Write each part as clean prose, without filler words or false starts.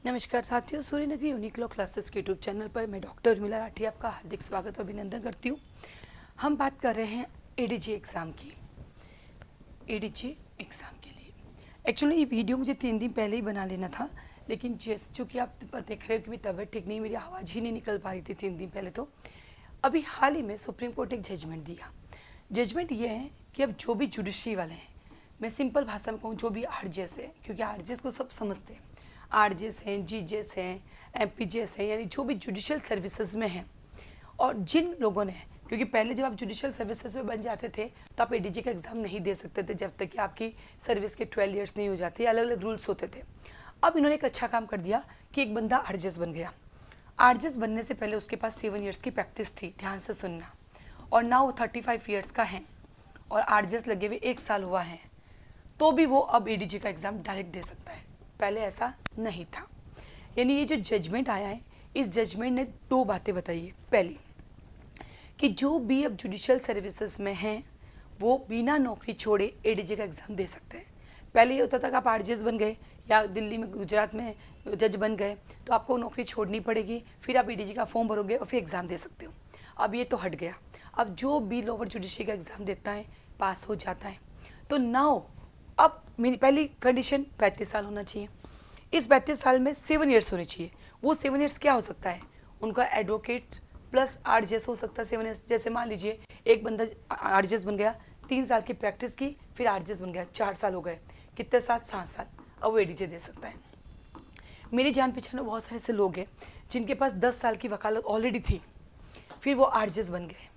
नमस्कार साथियों, सूर्य नगरी यूनिक लॉ क्लासेस के यूट्यूब चैनल पर मैं डॉक्टर उर्मिला राठी आपका हार्दिक स्वागत और अभिनंदन करती हूँ। हम बात कर रहे हैं एडीजे एग्ज़ाम की। एडीजे एग्ज़ाम के लिए एक्चुअली ये वीडियो मुझे 3 दिन पहले ही बना लेना था, लेकिन चूँकि आप देख रहे हो कि मेरी तबीयत ठीक नहीं, मेरी आवाज़ ही नहीं निकल पा रही थी 3 दिन पहले। तो अभी हाल ही में सुप्रीम कोर्ट एक जजमेंट दिया। जजमेंट ये है कि अब जो भी जुडिशरी वाले हैं, मैं सिंपल भाषा में कहूँ, जो भी आरजेस है, क्योंकि आरजेस को सब समझते हैं, आरजेस हैं, जीजेस हैं, एमपीजेस हैं, यानी जो भी जुडिशियल सर्विसेज में हैं, और जिन लोगों ने, क्योंकि पहले जब आप जुडिशियल सर्विसेज में बन जाते थे तो आप एडीजे का एग्ज़ाम नहीं दे सकते थे जब तक कि आपकी सर्विस के 12 ईयर्स नहीं हो जाते, अलग अलग रूल्स होते थे। अब इन्होंने एक अच्छा काम कर दिया कि एक बंदा आरजेस बन गया। आरजेस बनने से पहले उसके पास 7 ईयर्स की प्रैक्टिस थी, ध्यान से सुनना, और ना वो 35 ईयर्स का है और आरजेस लगे हुए 1 साल हुआ है, तो भी वो अब एडीजे का एग्ज़ाम डायरेक्ट दे सकता है। पहले ऐसा नहीं था। यानी ये जो जजमेंट आया है, इस जजमेंट ने 2 बातें बताई है। पहली कि जो भी अब जुडिशियल सर्विसेज में हैं वो बिना नौकरी छोड़े एडीजे का एग्ज़ाम दे सकते हैं। पहले ये होता था कि आप आरजेएस बन गए या दिल्ली में, गुजरात में जज बन गए तो आपको नौकरी छोड़नी पड़ेगी, फिर आप एडीजे का फॉर्म भरोगे और फिर एग्ज़ाम दे सकते हो। अब ये तो हट गया। अब जो भी लोअर जुडिशरी का एग्ज़ाम देता है, पास हो जाता है। तो नाउ अब मेरी पहली कंडीशन 35 साल होना चाहिए। इस 35 साल में 7 ईयर्स होने चाहिए। वो 7 ईयर्स क्या हो सकता है? उनका एडवोकेट प्लस आरजेएस हो सकता है 7 ईयर्स। जैसे मान लीजिए एक बंदा आरजेएस बन गया, 3 साल की प्रैक्टिस की, फिर आरजेएस बन गया, 4 साल हो गए, कितने साल? 7 साल। अब वो एडीजे दे सकता है। मेरी जान पहचान में बहुत सारे ऐसे लोग हैं जिनके पास 10 साल की वकालत ऑलरेडी थी, फिर वो आरजेएस बन गए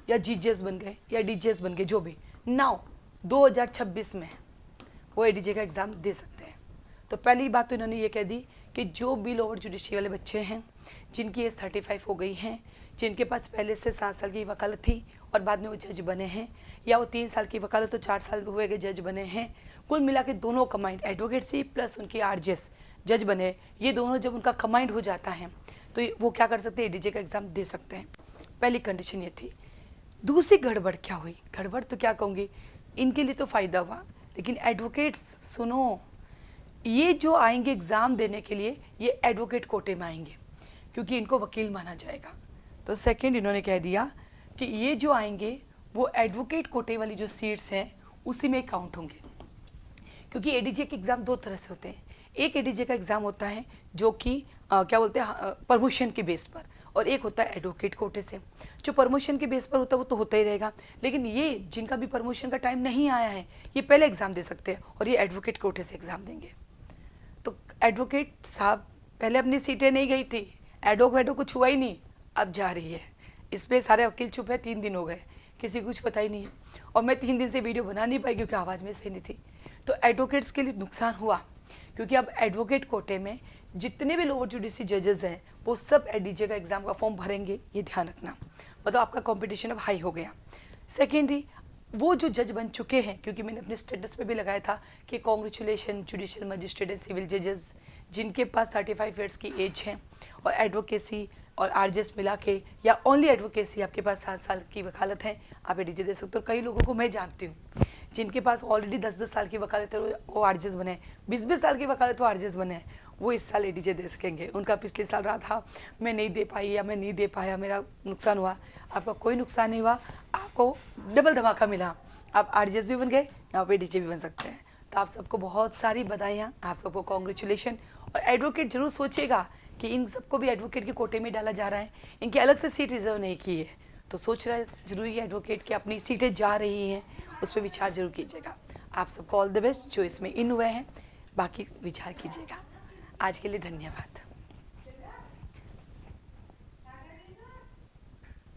या जीजेएस बन गए या डीजेएस बन गए, जो भी। नाउ 2026 में वो एडीजे का एग्ज़ाम दे सकते हैं। तो पहली बात तो इन्होंने ये कह दी कि जो भी लोअर जुडिशरी वाले बच्चे हैं जिनकी एज 35 हो गई हैं, जिनके पास पहले से 7 साल की वकालत थी और बाद में वो जज बने हैं, या वो 3 साल की वकालत तो 4 साल हुए गए जज बने हैं, कुल मिला के दोनों कमांड, एडवोकेसी प्लस उनकी आरजेएस जज बने, ये दोनों जब उनका कमांड हो जाता है तो वो क्या कर सकते हैं? एडीजे का एग्ज़ाम दे सकते हैं। पहली कंडीशन ये थी। दूसरी गड़बड़ क्या हुई? गड़बड़ तो क्या कहूँगी, इनके लिए तो फ़ायदा हुआ, लेकिन एडवोकेट्स सुनो, ये जो आएंगे एग्ज़ाम देने के लिए ये एडवोकेट कोटे में आएंगे क्योंकि इनको वकील माना जाएगा। तो सेकंड इन्होंने कह दिया कि ये जो आएंगे वो एडवोकेट कोटे वाली जो सीट्स हैं उसी में काउंट होंगे, क्योंकि एडीजे के एग्ज़ाम 2 तरह से होते हैं। एक एडीजे का एग्ज़ाम होता है जो कि क्या बोलते हैं, प्रमोशन के बेस पर, और एक होता है एडवोकेट कोटे से। जो प्रमोशन के बेस पर होता है वो तो होता ही रहेगा, लेकिन ये जिनका भी प्रमोशन का टाइम नहीं आया है ये पहले एग्ज़ाम दे सकते हैं और ये एडवोकेट कोटे से एग्ज़ाम देंगे। तो एडवोकेट साहब पहले अपनी सीटें नहीं गई थी, एडवोकेटों कुछ हुआ ही नहीं, अब जा रही है। इस पर सारे वकील चुप है, 3 दिन हो गए, किसी को कुछ पता ही नहीं है। और मैं 3 दिन से वीडियो बना नहीं पाई क्योंकि आवाज़ में सही नहीं थी। तो एडवोकेट्स के लिए नुकसान हुआ क्योंकि अब एडवोकेट कोटे में जितने भी लोअर जुडिशरी जजेस हैं वो सब एडीजे का एग्ज़ाम का फॉर्म भरेंगे, ये ध्यान रखना। मतलब आपका कंपटीशन अब हाई हो गया। सेकेंडरी, वो जो जज बन चुके हैं, क्योंकि मैंने अपने स्टेटस पे भी लगाया था कि congratulation judicial magistrate and civil जजेस जिनके पास 35 ईयर्स की एज है और एडवोकेसी और आरजेएस मिला के या ओनली एडवोकेसी आपके पास 7 साल की वकालत है, आप एडीजे दे सकते हो। कई लोगों को मैं जानती हूँ जिनके पास ऑलरेडी 10-10 साल की वकालत है, वो आरजेएस बने, 20-20 साल की वकालत वो आरजेएस बने हैं, वो इस साल एडीजे दे सकेंगे। उनका पिछले साल रहा था मैं नहीं दे पाई या मैं नहीं दे पाया, मेरा नुकसान हुआ। आपका कोई नुकसान नहीं हुआ, आपको डबल धमाका मिला, आप आरजेएस भी बन गए, आप एडीजे भी बन सकते हैं। तो आप सबको बहुत सारी बधाइयाँ, आप सबको कॉन्ग्रेचुलेशन। और एडवोकेट जरूर सोचिएगा कि इन सबको भी एडवोकेट के कोटे में डाला जा रहा है, इनकी अलग से सीट रिजर्व नहीं की है, तो सोच रहा है जरूरी है एडवोकेट की अपनी सीटें जा रही हैं, उस पर विचार जरूर कीजिएगा। आप सबको ऑल द बेस्ट जो इसमें इन हुए हैं, बाकी विचार कीजिएगा। आज के लिए धन्यवाद।